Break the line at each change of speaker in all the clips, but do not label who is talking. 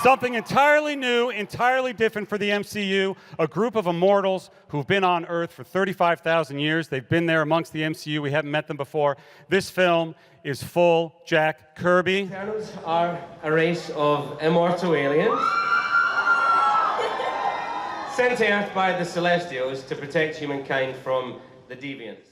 Something entirely new, entirely different for the MCU, a group of immortals who've been on Earth for 35,000 years. They've been there amongst the MCU. We haven't met them before. This film is full Jack Kirby.
Eternals are a race of immortal aliens sent to Earth by the Celestials to protect humankind from the deviants.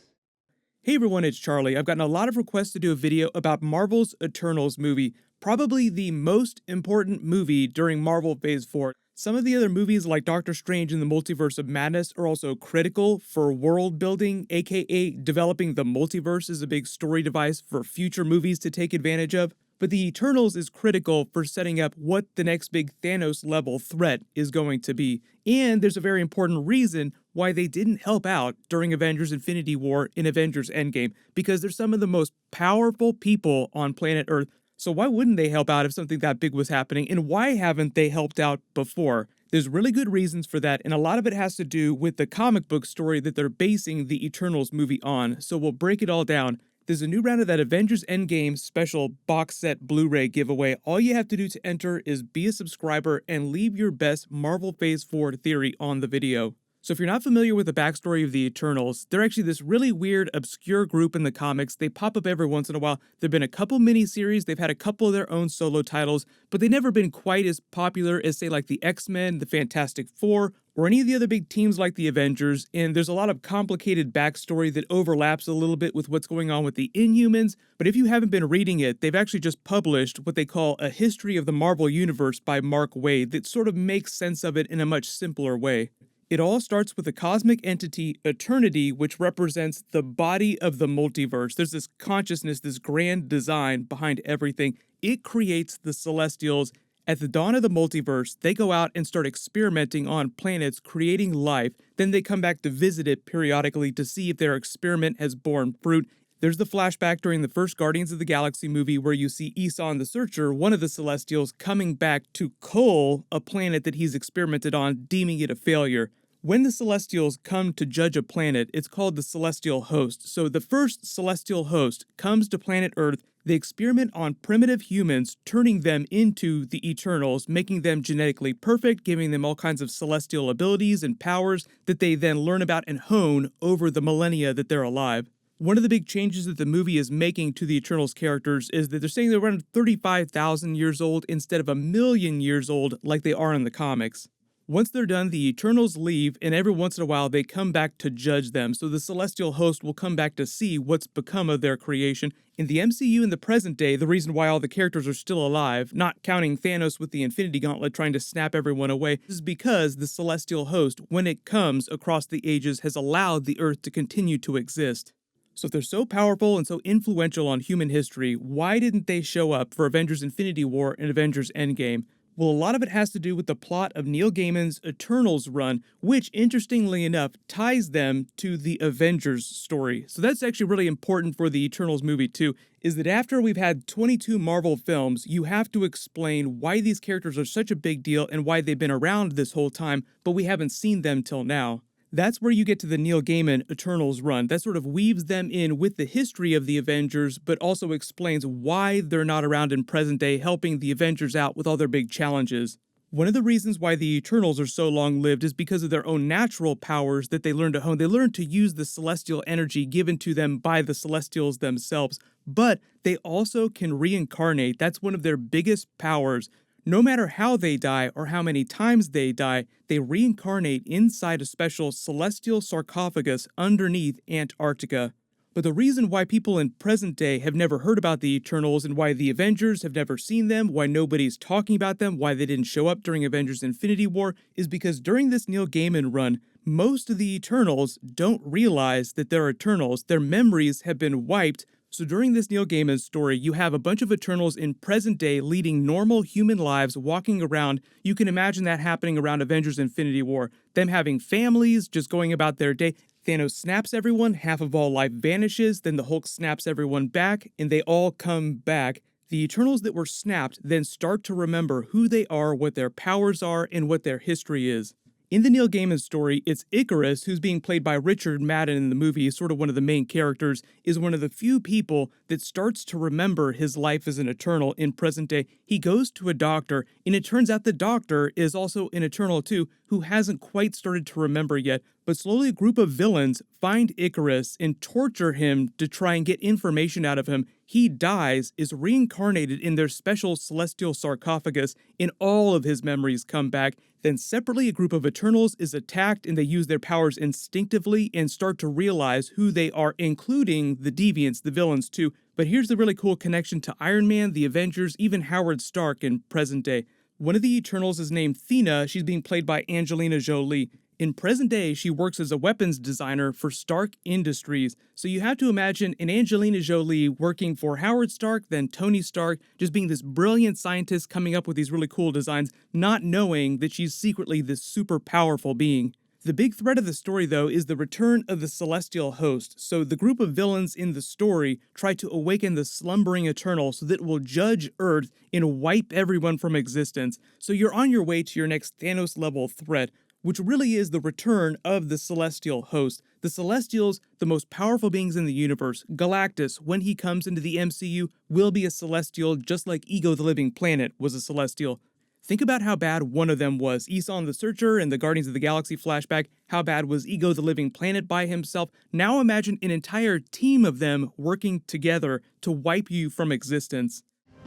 Hey everyone, it's Charlie. I've gotten a lot of requests to do a video about Marvel's Eternals movie, probably the most important movie during Marvel Phase 4. Some of the other movies like Doctor Strange and the Multiverse of Madness are also critical for world building, aka developing the multiverse as a big story device for future movies to take advantage of. But the Eternals is critical for setting up what the next big Thanos level threat is going to be. And there's a very important reason why they didn't help out during Avengers Infinity War in Avengers Endgame, because they're some of the most powerful people on planet Earth. So why wouldn't they help out if something that big was happening? And why haven't they helped out before? There's really good reasons for that, and a lot of it has to do with the comic book story that they're basing the Eternals movie on. So we'll break it all down. There's a new round of that Avengers Endgame special box set Blu-ray giveaway. All you have to do to enter is be a subscriber and leave your best Marvel Phase 4 theory on the video. So if you're not familiar with the backstory of the Eternals, they're actually this really weird, obscure group in the comics. They pop up every once in a while. There've been a couple miniseries, they've had a couple of their own solo titles, but they've never been quite as popular as, say, like the X-Men, the Fantastic Four, or any of the other big teams like the Avengers, and there's a lot of complicated backstory that overlaps a little bit with what's going on with the Inhumans. But if you haven't been reading it, they've actually just published what they call A History of the Marvel Universe by Mark Waid that sort of makes sense of it in a much simpler way. It all starts with the cosmic entity Eternity, which represents the body of the multiverse. There's this consciousness, this grand design behind everything. It creates the Celestials. At the dawn of the multiverse, they go out and start experimenting on planets, creating life. Then they come back to visit it periodically to see if their experiment has borne fruit. There's the flashback during the first Guardians of the Galaxy movie where you see Esau the Searcher, one of the Celestials, coming back to cull a planet that he's experimented on, deeming it a failure. When the Celestials come to judge a planet, it's called the Celestial Host. So the first Celestial Host comes to planet Earth. They experiment on primitive humans, turning them into the Eternals, making them genetically perfect, giving them all kinds of celestial abilities and powers that they then learn about and hone over the millennia that they're alive. One of the big changes that the movie is making to the Eternals characters is that they're saying they're around 35,000 years old instead of 1,000,000 years old like they are in the comics. Once they're done, the Eternals leave, and every once in a while they come back to judge them, so the Celestial Host will come back to see what's become of their creation. In the MCU in the present day, the reason why all the characters are still alive, not counting Thanos with the Infinity Gauntlet trying to snap everyone away, is because the Celestial Host, when it comes across the ages, has allowed the Earth to continue to exist. So if they're so powerful and so influential on human history, why didn't they show up for Avengers Infinity War and Avengers Endgame? Well, a lot of it has to do with the plot of Neil Gaiman's Eternals run, which, interestingly enough, ties them to the Avengers story. So that's actually really important for the Eternals movie too, is that after we've had 22 Marvel films, you have to explain why these characters are such a big deal and why they've been around this whole time, but we haven't seen them till now. That's where you get to the Neil Gaiman Eternals run. That sort of weaves them in with the history of the Avengers, but also explains why they're not around in present day helping the Avengers out with all their big challenges. One of the reasons why the Eternals are so long-lived is because of their own natural powers that they learn to hone. They learn to use the celestial energy given to them by the Celestials themselves, but they also can reincarnate. That's one of their biggest powers. No matter how they die or how many times they die, they reincarnate inside a special celestial sarcophagus underneath Antarctica. But the reason why people in present day have never heard about the Eternals and why the Avengers have never seen them, why nobody's talking about them, why they didn't show up during Avengers Infinity War, is because during this Neil Gaiman run, most of the Eternals don't realize that they're Eternals. Their memories have been wiped. So during this Neil Gaiman story, you have a bunch of Eternals in present day leading normal human lives, walking around. You can imagine that happening around Avengers Infinity War. Them having families, just going about their day. Thanos snaps everyone, half of all life vanishes, then the Hulk snaps everyone back, and they all come back. The Eternals that were snapped then start to remember who they are, what their powers are, and what their history is. In the Neil Gaiman story, it's Icarus, who's being played by Richard Madden in the movie, sort of one of the main characters, is one of the few people that starts to remember his life as an Eternal in present day. He goes to a doctor, and it turns out the doctor is also an Eternal too, who hasn't quite started to remember yet. But slowly a group of villains find Icarus and torture him to try and get information out of him. He dies, is reincarnated in their special celestial sarcophagus, and all of his memories come back. Then separately, a group of Eternals is attacked and they use their powers instinctively and start to realize who they are, including the deviants, the villains too. But here's the really cool connection to Iron Man, the Avengers, even Howard Stark in present day. One of the Eternals is named Thena. She's being played by Angelina Jolie. In present day, she works as a weapons designer for Stark Industries. So you have to imagine an Angelina Jolie working for Howard Stark, then Tony Stark, just being this brilliant scientist coming up with these really cool designs, not knowing that she's secretly this super powerful being. The big thread of the story, though, is the return of the Celestial Host. So the group of villains in the story try to awaken the slumbering Eternal so that it will judge Earth and wipe everyone from existence. So you're on your way to your next Thanos-level threat, which really is the return of the Celestial Host. The Celestials, the most powerful beings in the universe. Galactus, when he comes into the MCU, will be a Celestial just like Ego the Living Planet was a Celestial. Think about how bad one of them was. Eson the Searcher in the Guardians of the Galaxy flashback. How bad was Ego the Living Planet by himself? Now imagine an entire team of them working together to wipe you from existence.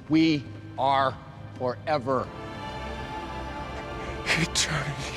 We are forever. Eternity.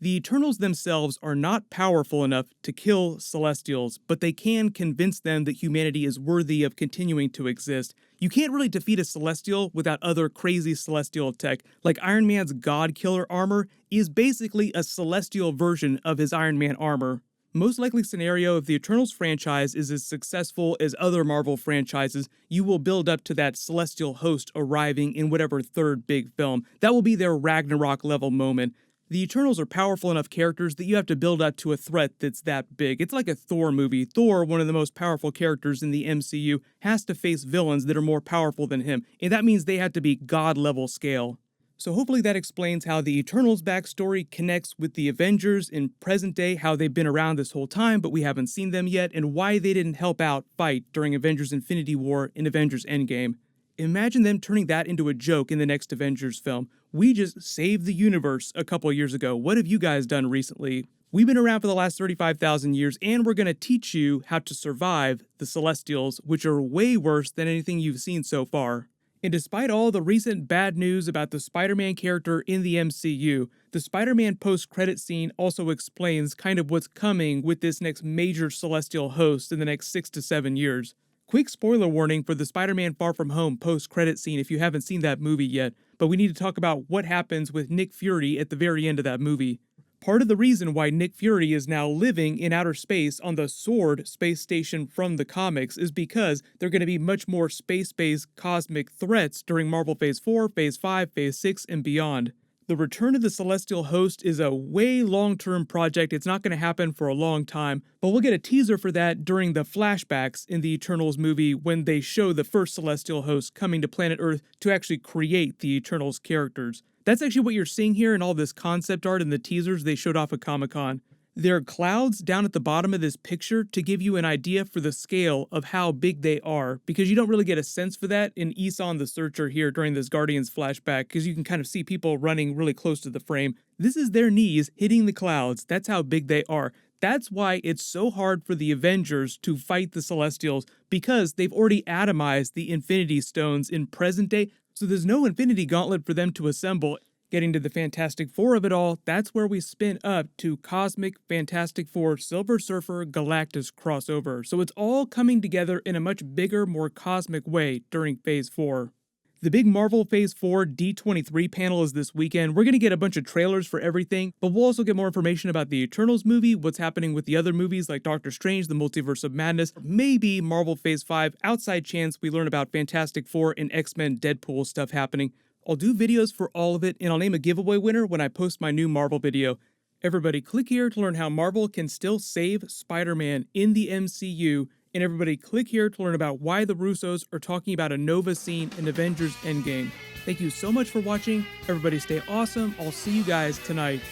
The Eternals themselves are not powerful enough to kill Celestials, but they can convince them that humanity is worthy of continuing to exist. You can't really defeat a Celestial without other crazy Celestial tech, like Iron Man's God Killer armor is basically a Celestial version of his Iron Man armor. Most likely scenario, if the Eternals franchise is as successful as other Marvel franchises, you will build up to that Celestial Host arriving in whatever third big film. That will be their Ragnarok level moment. The Eternals are powerful enough characters that you have to build up to a threat that's that big. It's like a Thor movie. Thor, one of the most powerful characters in the MCU, has to face villains that are more powerful than him, and that means they have to be God-level scale. So hopefully that explains how the Eternals backstory connects with the Avengers in present day, how they've been around this whole time but we haven't seen them yet, and why they didn't help out fight during Avengers Infinity War and Avengers Endgame. Imagine them turning that into a joke in the next Avengers film. We just saved the universe a couple years ago. What have you guys done recently? We've been around for the last 35,000 years, and we're going to teach you how to survive the Celestials, which are way worse than anything you've seen so far. And despite all the recent bad news about the Spider-Man character in the MCU, the Spider-Man post-credit scene also explains kind of what's coming with this next major Celestial host in the next 6 to 7 years. Quick spoiler warning for the Spider-Man Far From Home post-credit scene if you haven't seen that movie yet, but we need to talk about what happens with Nick Fury at the very end of that movie. Part of the reason why Nick Fury is now living in outer space on the SWORD space station from the comics is because there are going to be much more space-based cosmic threats during Marvel Phase 4, Phase 5, Phase 6, and beyond. The return of the Celestial Host is a way long-term project. It's not going to happen for a long time, but we'll get a teaser for that during the flashbacks in the Eternals movie when they show the first Celestial Host coming to planet Earth to actually create the Eternals characters. That's actually what you're seeing here in all this concept art and the teasers they showed off at Comic-Con. There are clouds down at the bottom of this picture to give you an idea for the scale of how big they are, because you don't really get a sense for that in Eson the Searcher here during this Guardians flashback, because you can kind of see people running really close to the frame. This is their knees hitting the clouds. That's how big they are. That's why it's so hard for the Avengers to fight the Celestials, because they've already atomized the Infinity Stones in present day, so there's no Infinity Gauntlet for them to assemble. Getting to the Fantastic Four of it all, that's where we spin up to Cosmic Fantastic Four Silver Surfer Galactus crossover. So it's all coming together in a much bigger, more cosmic way during Phase 4. The big Marvel Phase 4 D23 panel is this weekend. We're going to get a bunch of trailers for everything, but we'll also get more information about the Eternals movie, what's happening with the other movies like Doctor Strange, the Multiverse of Madness, maybe Marvel Phase 5, outside chance we learn about Fantastic Four and X-Men Deadpool stuff happening. I'll do videos for all of it, and I'll name a giveaway winner when I post my new Marvel video. Everybody click here to learn how Marvel can still save Spider-Man in the MCU, and everybody click here to learn about why the Russos are talking about a Nova scene in Avengers Endgame. Thank you so much for watching. Everybody stay awesome. I'll see you guys tonight.